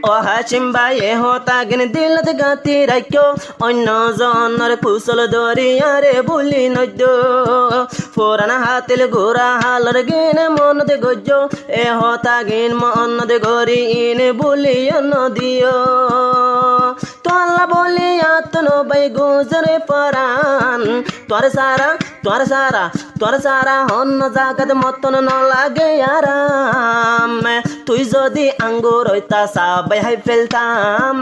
ও হাসিম ভাই হতা গিন দিলত গাতি রাখ্য অন্য জনের কুশল দরিয়ারে বুলি নদ্য পুরান হাতিল ঘোরা হালর গিন মনদে গজ্য হতা গিন মনদে গরি ইন বুলি নদিও তোলা বলি আতন বাই গুজরে পরান তোর সারা অন্য জাগাত মতন ন লাগে আরাম তুই যদি আঙ্গুর হইতা সাবাই হাই ফেলতাম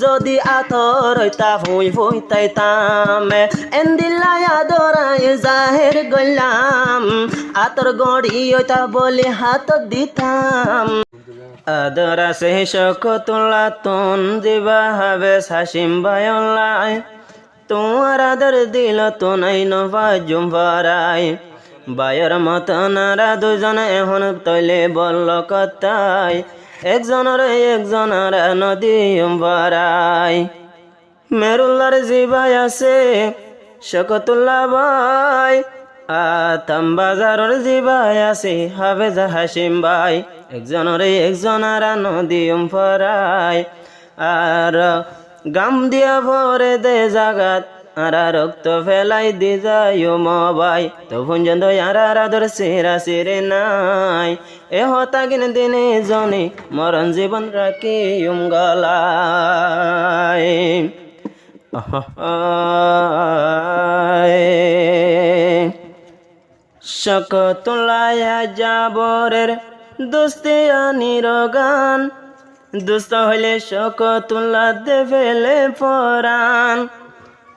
যদি আতর হইতা ফুই ফুইতাইতাম এন্দিল্লাই আদরাই জাহের গলাম আতর গড়ি হইতা বলে হাত দিতাম আদরা সে শকতুল্লা তুন দিবা হবে হাসিম ভাইল্লাই তোমার আদর দিল তো নাই নবাজুম ভারাই বায়র মতনারা দুজন এখন তৈলে বলল কথাই একজনের নদী ভারাই মেরুল্লার জিবাই আছে শকতুল্লা ভাই আতাম বাজারের জিবাই আছে হাফেজ হাসিম ভাই একজনের নদী ভারাই আর গাম দিয়া ভরে দে জাগাত আরা রক্ত ফেলাই দি যায় মবাই তো ভঞ্জন আরা আদর সেরা সেরে নাই এ হতা গিন দিনে জনে মরণ জীবন রাখি গলায় শকতুল্লাহ জাবরের দোস্তিয়া নিরগান দুস্থ হইলে শকতুল্লাহ দে ফেলে পরান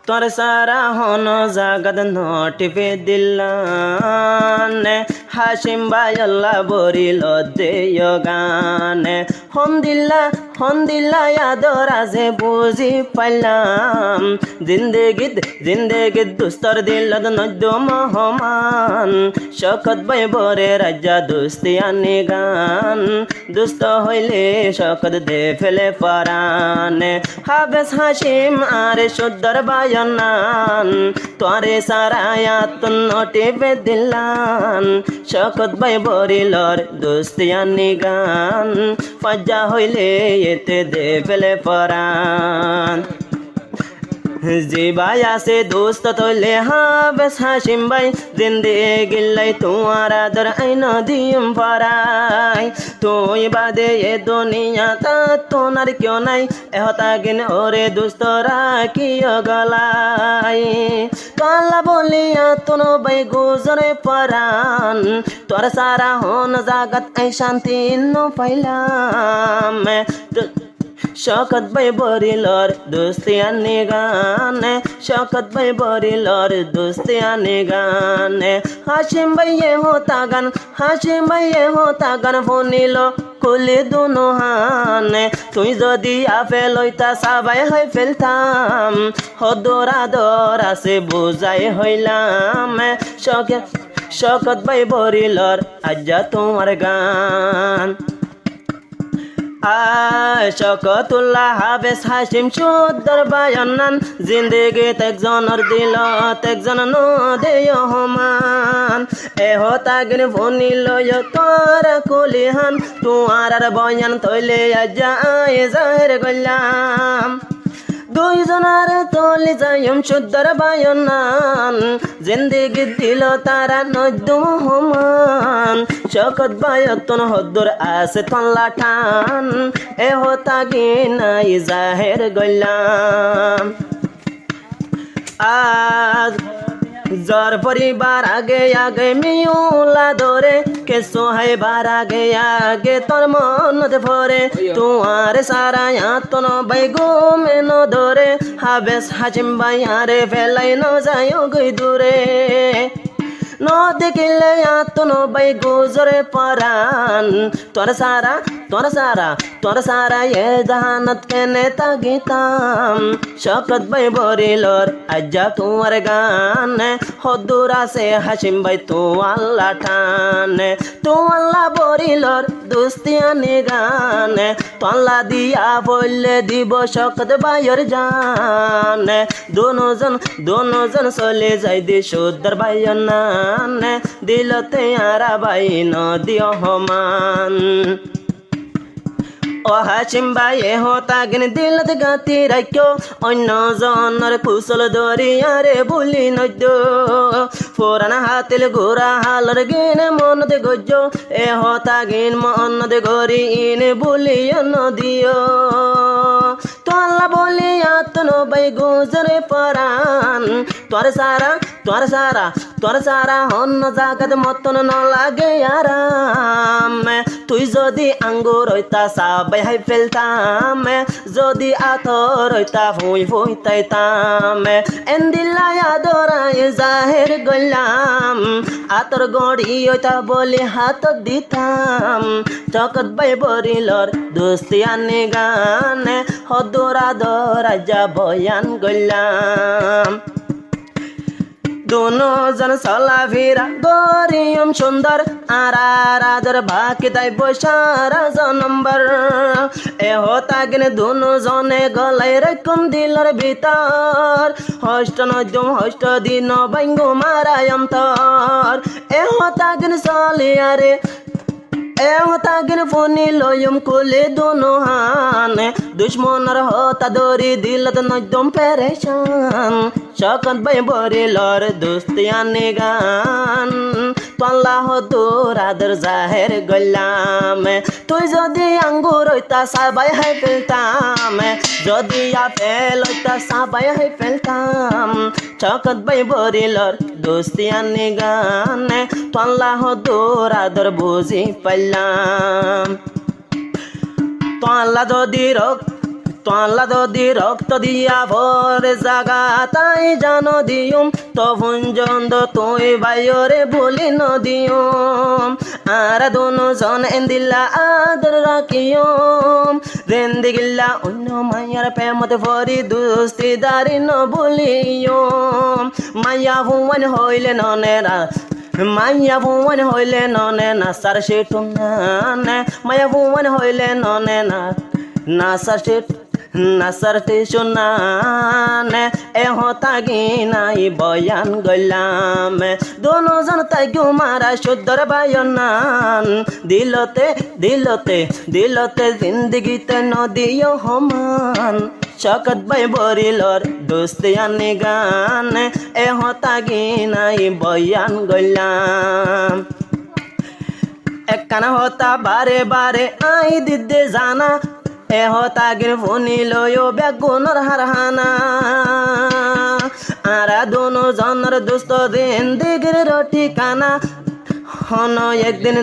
তোর সারা হন জাগাত নটিপে দিল্লান হাসিম ভাই আল্লাহ বরিল দেয় গান হন্দিল্লা আদর আজে বুঝি পাইলাম জিন্দেগিত দুস্তর দিলত নদ্য মহমান শকত ভাই বরে রাজা দুস্তিয়ানি গান দুস্থ হইলে শকত দে ফেলে পরান হাফেজ হাসিম আর সুদ্দর বায়নান তোরে সারায়াত নটিপে দিলান শকত ভাই বরিলর দুস্তিয়ানি গান ফাজা হইলে এতে দে ফেলে পরান জিবাই আছে দোস্ত তোলে হাফেজ হাসিম ভাই জিন্দেগিল্লাই তোমার আদর আইন দিম পরাই তুই বাদে এ দুনিয়া তা তোনার কেউ নাই এহতা গিন ওরে দোস্ত রাখিও গলাই কালা বলিয়া তোন ভাই গুজরে পরান তোর সারা হন জাগাত আই শান্তি ন পাইলাম শকত ভাই বরিলর দুস্তিয়ানি গান শকত ভাই বরিলর দুস্তিয়ানি গান হাসিম ভাইয়ে হতা গান ফোনিল কুলি দুনো হান তুই যদি আপে লইতা সাবাই হই ফেলতাম হদর আদর আছে বুঝাই হইলাম শকত ভাই বরিলর আজ্জা তোমার গান শকতুল্লাহ হাফেজ হাসিম সুদ্দর বায়নান জিন্দেগিত একজনের দিলত একজন নদেয় হমান এহতা গিন ভনিল তোর কুলিহান তুয়ার বয়ান তৈলে যায় জাহের গল্লাম দুইজনার তলি যাইম সুদ্দর বায়নান জিন্দেগি দিল তারা নদ্য হমান শকত বায়তন হদ্দর আছে তল্লা ঠান এ হতা গিনাই জাহের গল্লাম আজ জর পরিবার আগে মিউলা ধরে কে সোহাইবার আগে তোর মনত ভরে তোমার সারা আতন বাই গোমে ন ধরে হাফেজ হাসিম ভাই আরে ফেলাই ন যায় গই দূরে ন দেখিলে আতন বাই গুজরে পরান তোর সারা এ জাহানত কেনে তাগিতাম শকত ভাই বরিলর আজ্জা তোমার গান হদুর আছে হাসিম ভাই তো আল্লাহ ঠান তো আল্লাহ বরিলর দুস্তিয়ানি গান তল্লা দিয়া বললে দিব শকত ভাইয়ের জান দোনোজন চলে যাই দি সুদ্দর ভাইয়ের নান দিলতে আরা ভাই নদিও হমান ও হাসিম ভাই হতাগিন দিলত গাতি রাখো অন্য জনের কুশল দরিয়ারে বুলি নদ্য পুরানা হাতিল গোরা হালর গিন মনতে গজ্জ হতাগিন মনতে গরি ইন বুলি নদিও তোলা বলি আতন বাই গুজরে পরান তোর সারা অন্য জাগাত মতন ন লাগে আরাম তুই যদি আঙ্গুর হইতা সাবাই হাই ফেলতাম যদি আতর হইতা ফুই ফুইতাইতাম এন্দিল্লাই আদরাই জাহের গলাম আতর গড়ি হইতা বলে হাত দিতাম চকত বাই বরিলর দোস্তি আনি গান হদরা দরাজা বয়ান গলাম दोनों जन चला फिरा गरियम सुंदर आराधर बाकी ताई बसारा नंबर ए होता गिने दोनों जने गलाई रकम दिलर भीतर हस्ट नजम हस्ट दिन बैंगो मारायम तर ए होता गिने चलिया रे ए होता गिन फोनी लोयम कोले दोनों हान दुश्मनर होता दोरी दिलत नजम परेशान शकत बाई बरी लर दोस्तिया निगान तल्ला हो दोरादर जाहेर गलाम तुई जदि आंगुर हইতা সাবাই হাই ফেলতাম যদি আপেল হইতা সাবাই হাই ফেলতাম शकत बाई बरी लर दोस्तिया निगान तल्ला हो दोरादर बुझी পাইলাম তোলা যদি রক্ত দিয়া ভরে জাগা তাই জানো দিউম তখন জন্দ তুই বাইরে বলি নদিউম আর দোনো জন এন্দিল্লা আদর রাখিউম রেন্দি গিল্লা অন্য মায়ার প্রেমতে ভরি দুস্তি দারি ন বলিউম মায়া ভুবন হইলে ননেরা মায়া ভুবন হইলে ননে না সার সেটু না মায়া ভুবন হইলে ননে না সার সেটু নাসার টেশনান এ হতাগি নাই বয়ান গলাম দোনো জন তাই মারা সুন্দর বায়নান দিলতে জিন্দগিতে নদিও হমান शकत बाई बरिलर दोस्ती आनी गान ए हतागी नाई बयान गलाम একখানা হতা বারে বারে আই দিদে জানা এ হতা গির ফোনি লয়ো বেগুনর হারহানা আরা দোনো জনর দোস্ত দিন দিগির ঠিকানা হন একদিন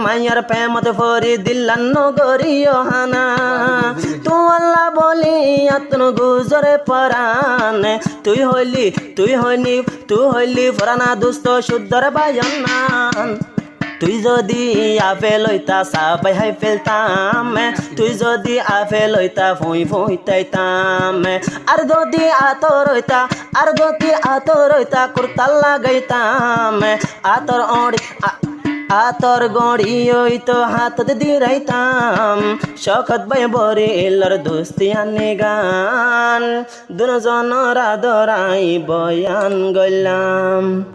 মাইয়ার প্রেমত ফরি দিল্লান নগরীয় হানা তু আল্লাহ বলি আতন গুজরে পরান তুই হইলি ফরানা দুস্ত শুদ্ধর বায়নান তুই যদি আপেল হইতা সাবাই হাই ফেলতাম তুই যদি আপেল হইতা ফুই ফুইতাইতাম আর যদি আতর হইতা কুর্তাল লাগাইতাম আতর গড়ি হইতো হাতত দিরাইতাম शकत बाई बरी এলর দোস্তি আনি গান দুজনের আদরাই বয়ান গলাম।